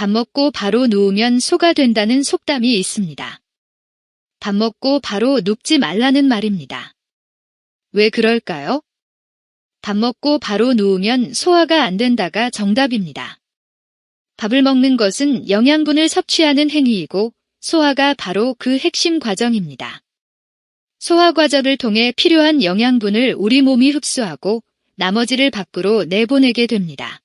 밥 먹고 바로 누우면 소가 된다는 속담이 있습니다. 밥 먹고 바로 눕지 말라는 말입니다. 왜 그럴까요? 밥 먹고 바로 누우면 소화가 안 된다가 정답입니다. 밥을 먹는 것은 영양분을 섭취하는 행위이고 소화가 바로 그 핵심 과정입니다. 소화 과정을 통해 필요한 영양분을 우리 몸이 흡수하고 나머지를 밖으로 내보내게 됩니다.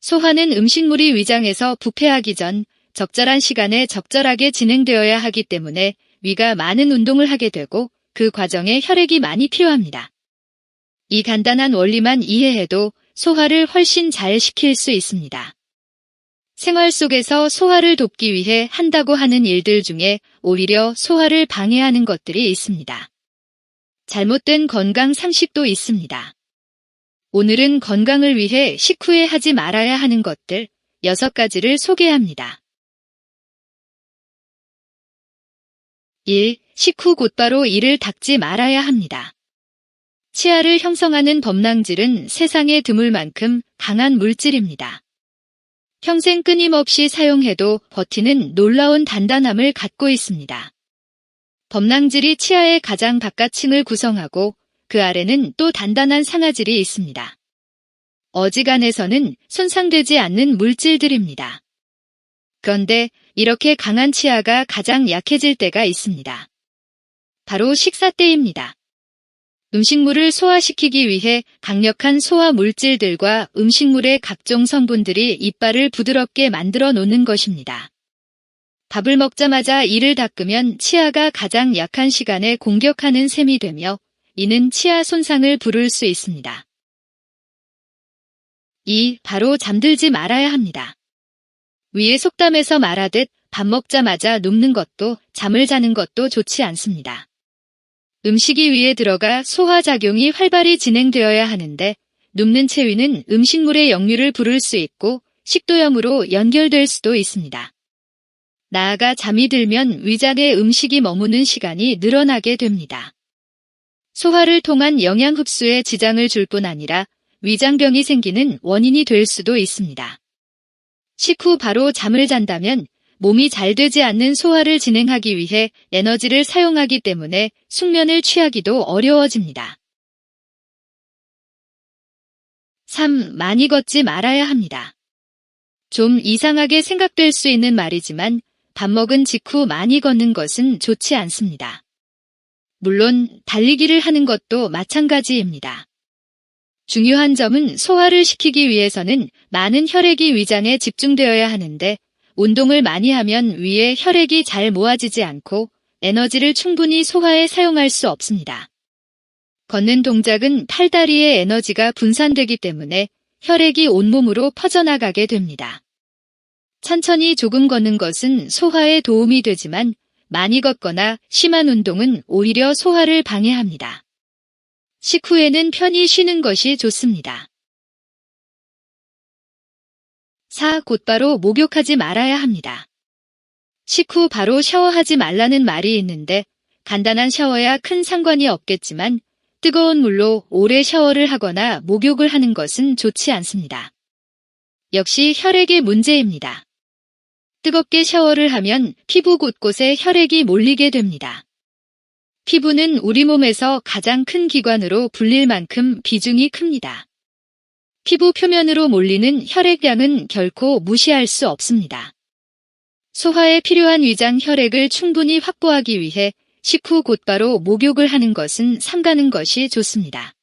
소화는 음식물이 위장에서 부패하기 전 적절한 시간에 적절하게 진행되어야 하기 때문에 위가 많은 운동을 하게 되고 그 과정에 혈액이 많이 필요합니다. 이 간단한 원리만 이해해도 소화를 훨씬 잘 시킬 수 있습니다. 생활 속에서 소화를 돕기 위해 한다고 하는 일들 중에 오히려 소화를 방해하는 것들이 있습니다. 잘못된 건강 상식도 있습니다. 오늘은 건강을 위해 식후에 하지 말아야 하는 것들 6가지를 소개합니다. 1. 식후 곧바로 이를 닦지 말아야 합니다. 치아를 형성하는 범랑질은 세상에 드물 만큼 강한 물질입니다. 평생 끊임없이 사용해도 버티는 놀라운 단단함을 갖고 있습니다. 범랑질이 치아의 가장 바깥층을 구성하고 그 아래는 또 단단한 상아질이 있습니다. 어지간해서는 손상되지 않는 물질들입니다. 그런데 이렇게 강한 치아가 가장 약해질 때가 있습니다. 바로 식사 때입니다. 음식물을 소화시키기 위해 강력한 소화 물질들과 음식물의 각종 성분들이 이빨을 부드럽게 만들어 놓는 것입니다. 밥을 먹자마자 이를 닦으면 치아가 가장 약한 시간에 공격하는 셈이 되며 이는 치아 손상을 부를 수 있습니다. 2. 바로 잠들지 말아야 합니다. 위의 속담에서 말하듯 밥 먹자마자 눕는 것도 잠을 자는 것도 좋지 않습니다. 음식이 위에 들어가 소화작용이 활발히 진행되어야 하는데 눕는 채위는 음식물의 역류를 부를 수 있고 식도염으로 연결될 수도 있습니다. 나아가 잠이 들면 위장에 음식이 머무는 시간이 늘어나게 됩니다. 소화를 통한 영양 흡수에 지장을 줄 뿐 아니라 위장병이 생기는 원인이 될 수도 있습니다. 식후 바로 잠을 잔다면 몸이 잘 되지 않는 소화를 진행하기 위해 에너지를 사용하기 때문에 숙면을 취하기도 어려워집니다. 3. 많이 걷지 말아야 합니다. 좀 이상하게 생각될 수 있는 말이지만 밥 먹은 직후 많이 걷는 것은 좋지 않습니다. 물론 달리기를 하는 것도 마찬가지입니다. 중요한 점은 소화를 시키기 위해서는 많은 혈액이 위장에 집중되어야 하는데 운동을 많이 하면 위에 혈액이 잘 모아지지 않고 에너지를 충분히 소화에 사용할 수 없습니다. 걷는 동작은 팔다리의 에너지가 분산되기 때문에 혈액이 온몸으로 퍼져나가게 됩니다. 천천히 조금 걷는 것은 소화에 도움이 되지만 많이 걷거나 심한 운동은 오히려 소화를 방해합니다. 식후에는 편히 쉬는 것이 좋습니다. 4. 곧바로 목욕하지 말아야 합니다. 식후 바로 샤워하지 말라는 말이 있는데 간단한 샤워야 큰 상관이 없겠지만 뜨거운 물로 오래 샤워를 하거나 목욕을 하는 것은 좋지 않습니다. 역시 혈액의 문제입니다. 뜨겁게 샤워를 하면 피부 곳곳에 혈액이 몰리게 됩니다. 피부는 우리 몸에서 가장 큰 기관으로 불릴 만큼 비중이 큽니다. 피부 표면으로 몰리는 혈액량은 결코 무시할 수 없습니다. 소화에 필요한 위장 혈액을 충분히 확보하기 위해 식후 곧바로 목욕을 하는 것은 삼가는 것이 좋습니다.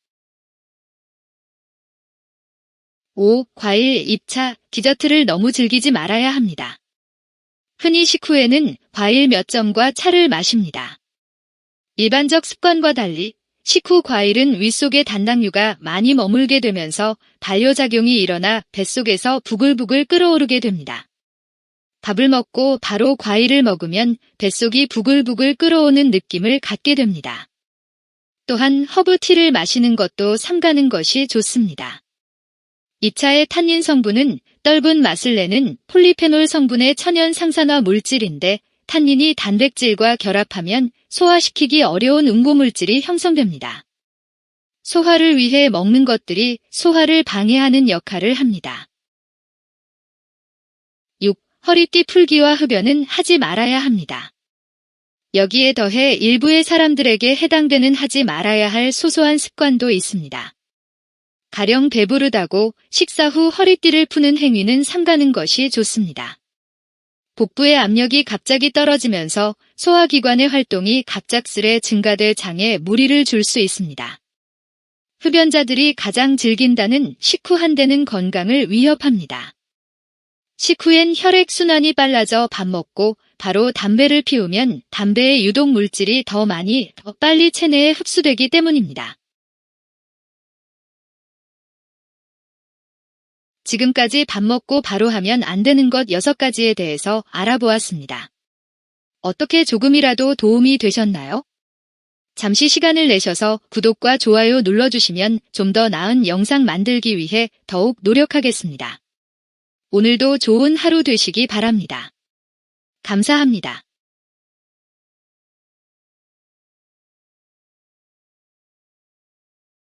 5. 과일, 잎차, 디저트를 너무 즐기지 말아야 합니다. 흔히 식후에는 과일 몇 점과 차를 마십니다. 일반적 습관과 달리 식후 과일은 윗속에 단당류가 많이 머물게 되면서 반려작용이 일어나 뱃속에서 부글부글 끓어오르게 됩니다. 밥을 먹고 바로 과일을 먹으면 뱃속이 부글부글 끓어오는 느낌을 갖게 됩니다. 또한 허브티를 마시는 것도 삼가는 것이 좋습니다. 잎차의 탄닌 성분은 떫은 맛을 내는 폴리페놀 성분의 천연 상산화 물질인데 탄닌이 단백질과 결합하면 소화시키기 어려운 응고물질이 형성됩니다. 소화를 위해 먹는 것들이 소화를 방해하는 역할을 합니다. 6. 허리띠 풀기와 흡연은 하지 말아야 합니다. 여기에 더해 일부의 사람들에게 해당되는 하지 말아야 할 소소한 습관도 있습니다. 가령 배부르다고 식사 후 허리띠를 푸는 행위는 삼가는 것이 좋습니다. 복부의 압력이 갑자기 떨어지면서 소화기관의 활동이 갑작스레 증가될 장에 무리를 줄 수 있습니다. 흡연자들이 가장 즐긴다는 식후한대는 건강을 위협합니다. 식후엔 혈액순환이 빨라져 밥 먹고 바로 담배를 피우면 담배의 유독 물질이 더 빨리 체내에 흡수되기 때문입니다. 지금까지 밥 먹고 바로 하면 안 되는 것 6가지에 대해서 알아보았습니다. 어떻게 조금이라도 도움이 되셨나요? 잠시 시간을 내셔서 구독과 좋아요 눌러주시면 좀 더 나은 영상 만들기 위해 더욱 노력하겠습니다. 오늘도 좋은 하루 되시기 바랍니다. 감사합니다.